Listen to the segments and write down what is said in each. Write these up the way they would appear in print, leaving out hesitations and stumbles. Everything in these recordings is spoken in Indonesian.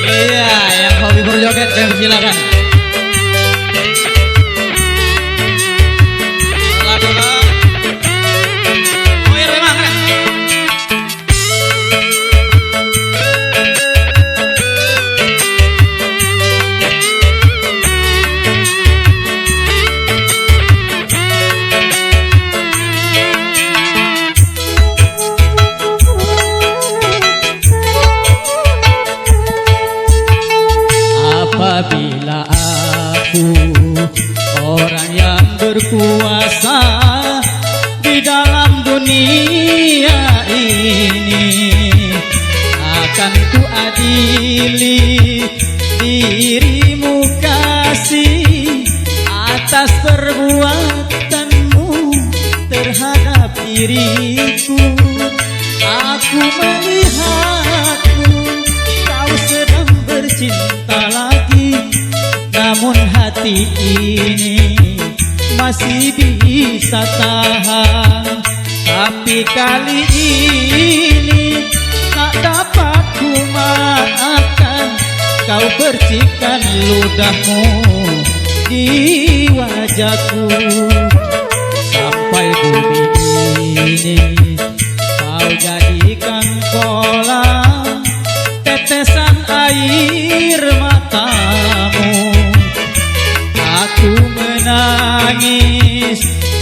Iya, yang hobi berjoget saya persilakan. Apabila aku orang yang berkuasa di dalam dunia ini, akan ku adili dirimu kasih atas perbuatanmu terhadap diriku. Aku melihatmu, kau sedang bercinta lagi, namun hati ini masih bisa tahan. Tapi kali ini tak dapat ku maafkan, kau percikan ludahmu di wajahku. Sampai bumi ini kau jadikan kolam tetesan air matamu. Aku menangis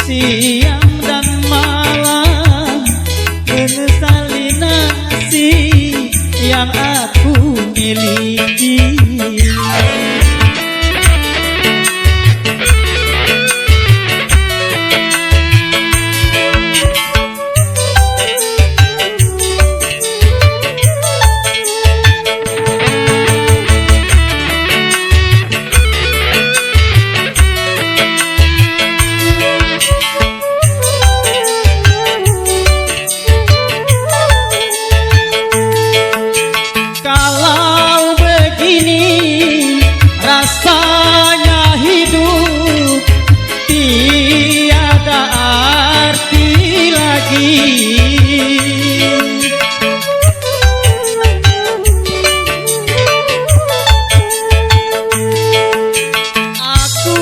siang dan malam, menyesali nasib yang aku miliki. Rasanya hidup tiada arti lagi. Aku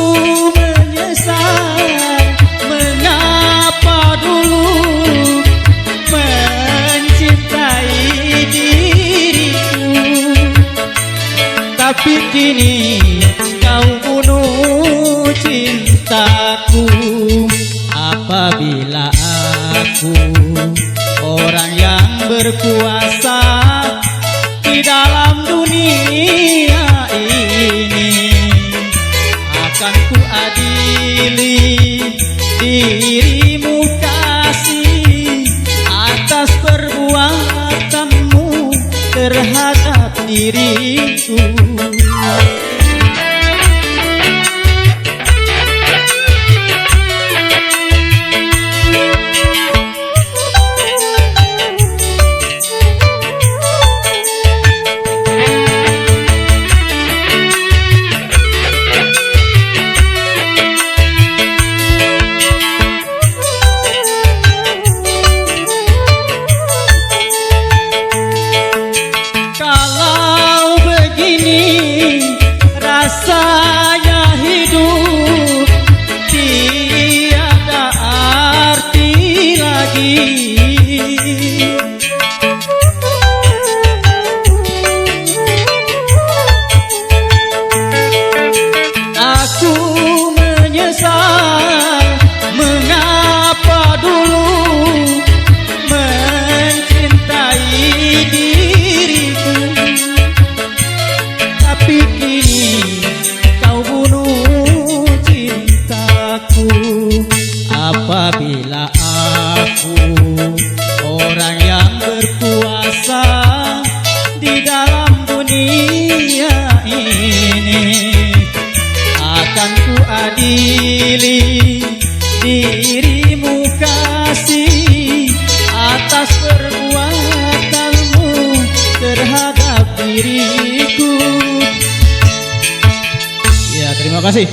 menyesal mengapa dulu mencintai diriku, tapi kini kau bunuh cintaku. Apabila aku orang yang berkuasa di dalam dunia ini, akan ku adili dirimu kasih atas perbuatanmu terhadap diriku. Kalau begini rasanya hidup tiada arti lagi. Aku menyesal mengapa dulu mencintai diriku, tapi kini kau bunuh cintaku. Apabila aku orang yang berkuasa di dalam dunia ini, akan ku adili dirimu kasih atas perbuatanmu terhadap diriku. Ya, terima kasih.